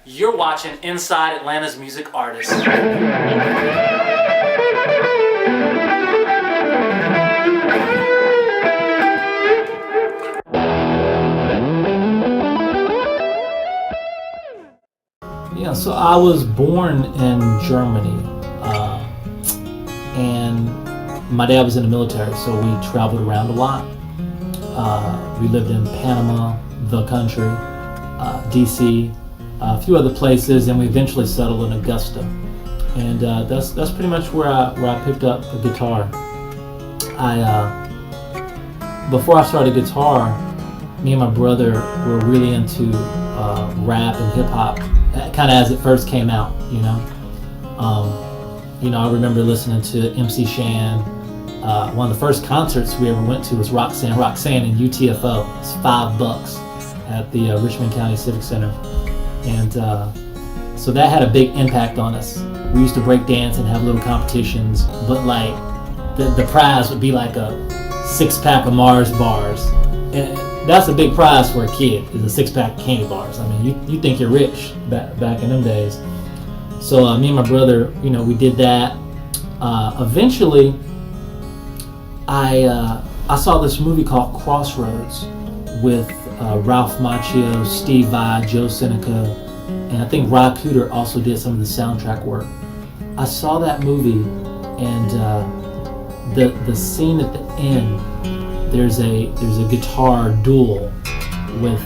You're watching Inside Atlanta's Music Artists. Yeah, so I was born in Germany, and my dad was in the military, so we traveled around a lot. We lived in Panama, the country, DC, a few other places, and we eventually settled in Augusta. And that's pretty much where I picked up the guitar. Before I started guitar, me and my brother were really into rap and hip hop, kind of as it first came out, you know. I remember listening to MC Shan. One of the first concerts we ever went to was Roxanne in UTFO. It's $5 at the Richmond County Civic Center. And so that had a big impact on us. We used to break dance and have little competitions, but like the prize would be like a 6-pack of Mars bars. And that's a big prize for a kid, is a 6-pack of candy bars. I mean, you think you're rich back in them days. So me and my brother, we did that. Eventually, I saw this movie called Crossroads with Ralph Macchio, Steve Vai, Joe Seneca, and I think Rod Cooder also did some of the soundtrack work. I saw that movie, and the scene at the end, there's a guitar duel with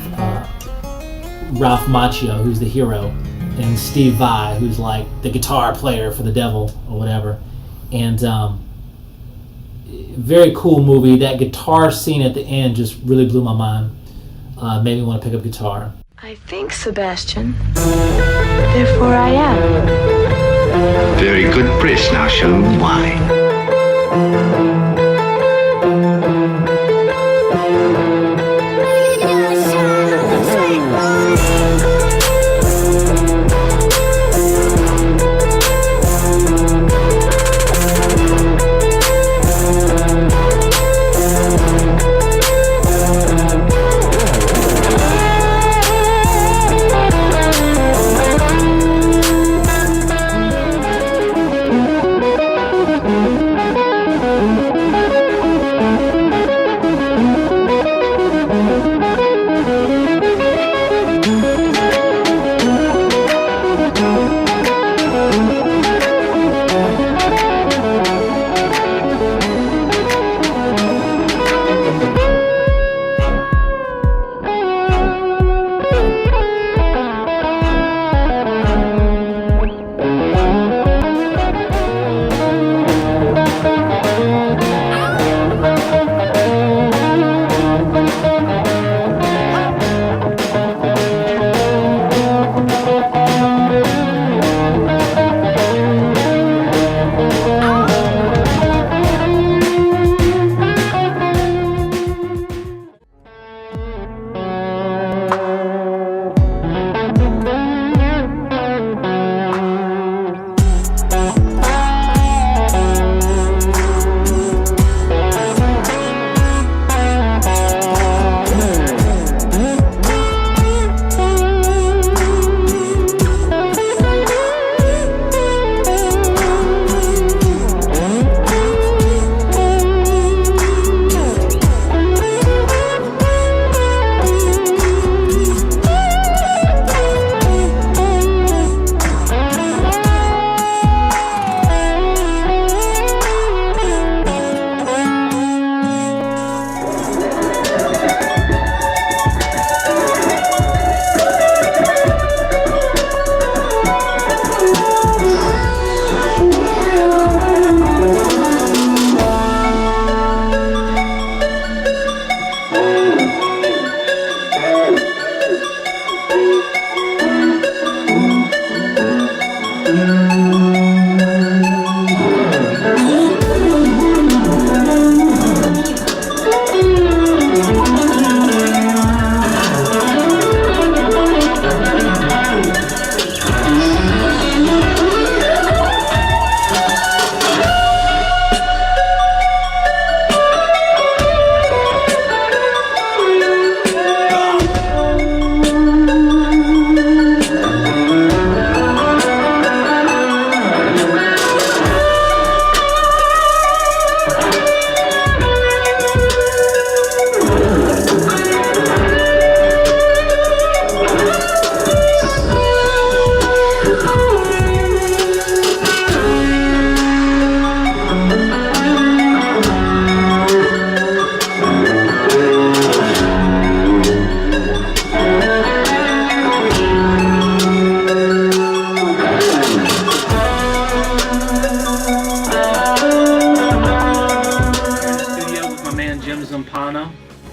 Ralph Macchio, who's the hero, and Steve Vai, who's like the guitar player for the devil or whatever. And very cool movie. That guitar scene at the end just really blew my mind. Made me want to pick up guitar. I think, Sebastian, therefore I am. Very good Briss, now show them why.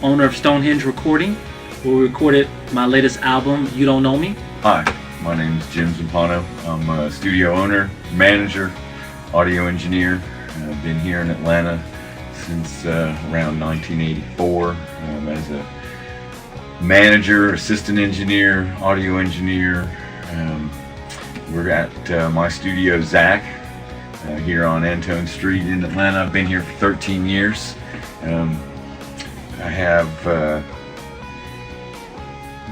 owner of Stonehenge Recording, where we recorded my latest album, You Don't Know Me. Hi, my name is Jim Zampano. I'm a studio owner, manager, audio engineer. I've been here in Atlanta since around 1984 as a manager, assistant engineer, audio engineer. We're at my studio, Zach, here on Antone Street in Atlanta. I've been here for 13 years. I have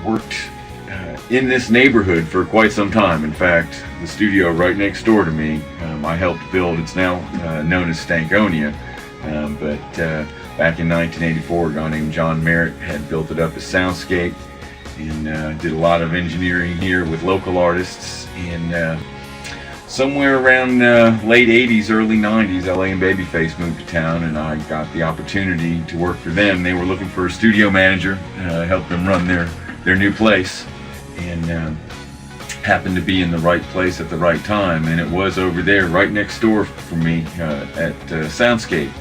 worked in this neighborhood for quite some time. In fact, the studio right next door to me, I helped build. It's now known as Stankonia, but back in 1984, a guy named John Merritt had built it up as Soundscape, and did a lot of engineering here with local artists. And somewhere around late 80s, early 90s, LA and Babyface moved to town, and I got the opportunity to work for them. They were looking for a studio manager, help them run their new place, and happened to be in the right place at the right time. And it was over there right next door for me at Soundscape.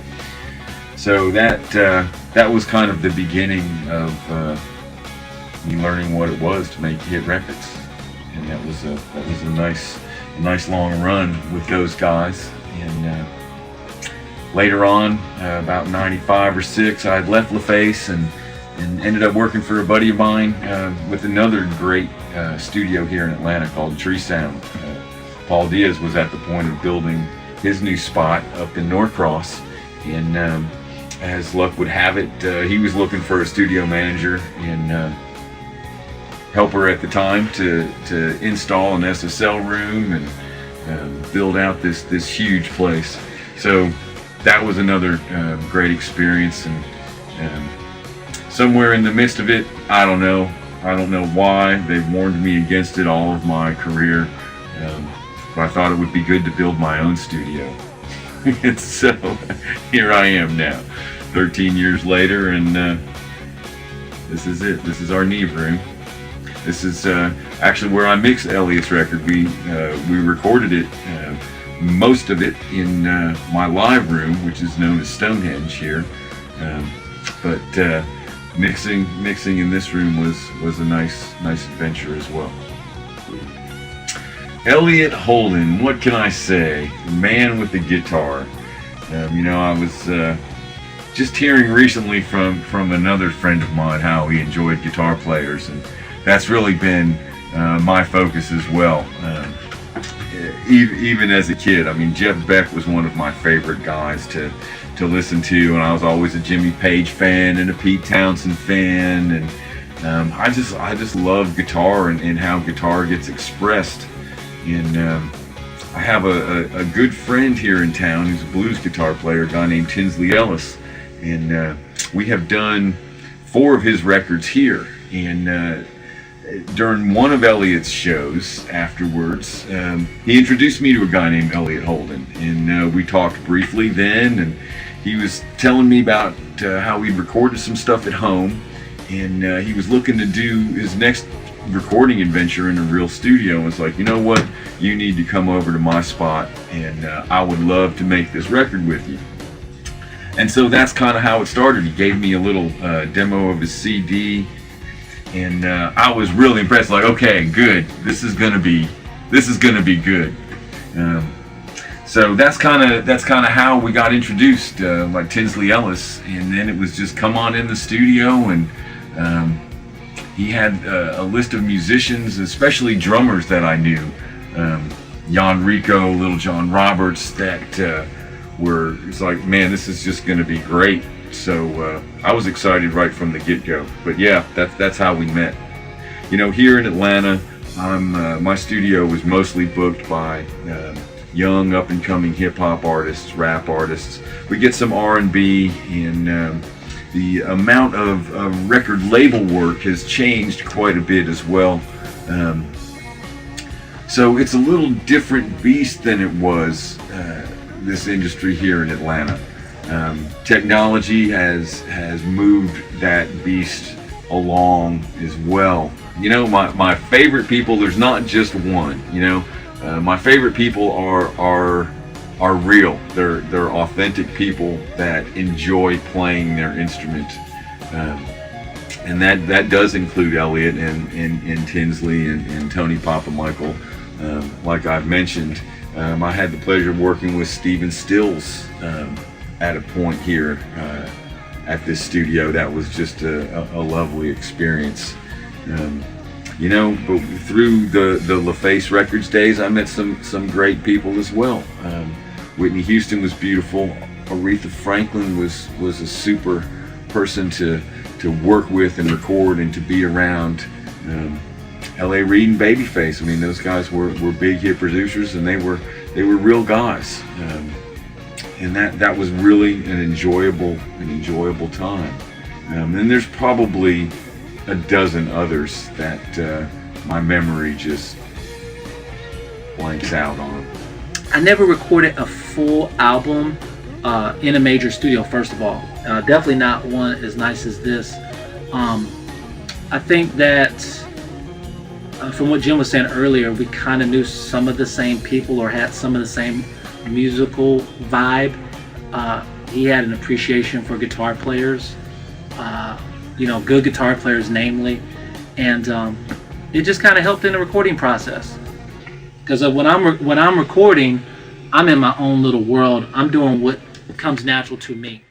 So that was kind of the beginning of me learning what it was to make hit records, and that was a nice long run with those guys. And later on, about 95 or 6, I had left LaFace and ended up working for a buddy of mine with another great studio here in Atlanta called Tree Sound. Paul Diaz was at the point of building his new spot up in Norcross, and as luck would have it, he was looking for a studio manager and helper at the time to install an SSL room and build out this huge place. So that was another great experience, and somewhere in the midst of it, I don't know why, they warned me against it all of my career, but I thought it would be good to build my own studio. And so here I am now, 13 years later, and this is it. This is our Neve room. This is actually where I mixed Elliot's record. We recorded it, most of it, in my live room, which is known as Stonehenge here. But mixing in this room was a nice adventure as well. Elliot Holden, what can I say? Man with the guitar. I was just hearing recently from another friend of mine how he enjoyed guitar players, and that's really been my focus as well. Even as a kid, I mean, Jeff Beck was one of my favorite guys to listen to, and I was always a Jimmy Page fan and a Pete Townsend fan, and I just love guitar and how guitar gets expressed. And I have a good friend here in town who's a blues guitar player, a guy named Tinsley Ellis, and we have done 4 of his records here. And during one of Elliot's shows afterwards, he introduced me to a guy named Elliot Holden, and we talked briefly then, and he was telling me about how he'd recorded some stuff at home, and he was looking to do his next recording adventure in a real studio, and was like, you know what, you need to come over to my spot, and I would love to make this record with you. And so that's kind of how it started. He gave me a little demo of his CD, and I was really impressed. Like, okay, good. This is gonna be good. So that's kind of how we got introduced, like Tinsley Ellis, and then it was just come on in the studio, and he had a list of musicians, especially drummers that I knew, Jan Rico, Little John Roberts, that it's like, man, this is just gonna be great. So I was excited right from the get-go. But yeah, that's how we met. Here in Atlanta, my studio was mostly booked by young up-and-coming hip-hop artists, rap artists. We get some R&B, and the amount of record label work has changed quite a bit as well. So it's a little different beast than it was, this industry here in Atlanta. Technology has moved that beast along as well. My favorite people, there's not just one, my favorite people are real. They're authentic people that enjoy playing their instrument. And that does include Elliot and Tinsley and Tony Papamichael. Like I've mentioned, I had the pleasure of working with Stephen Stills at a point here at this studio. That was just a lovely experience. But through the LaFace Records days, I met some great people as well. Whitney Houston was beautiful. Aretha Franklin was a super person to work with and record and to be around. L.A. Reid and Babyface. I mean, those guys were big hit producers, and they were real guys. And that was really an enjoyable time. And there's probably a dozen others that my memory just blanks out on. I never recorded a full album in a major studio, first of all. Definitely not one as nice as this. I think that from what Jim was saying earlier, we kind of knew some of the same people or had some of the same musical vibe. He had an appreciation for guitar players, good guitar players namely, and it just kind of helped in the recording process. Because when I'm recording, I'm in my own little world. I'm doing what comes natural to me.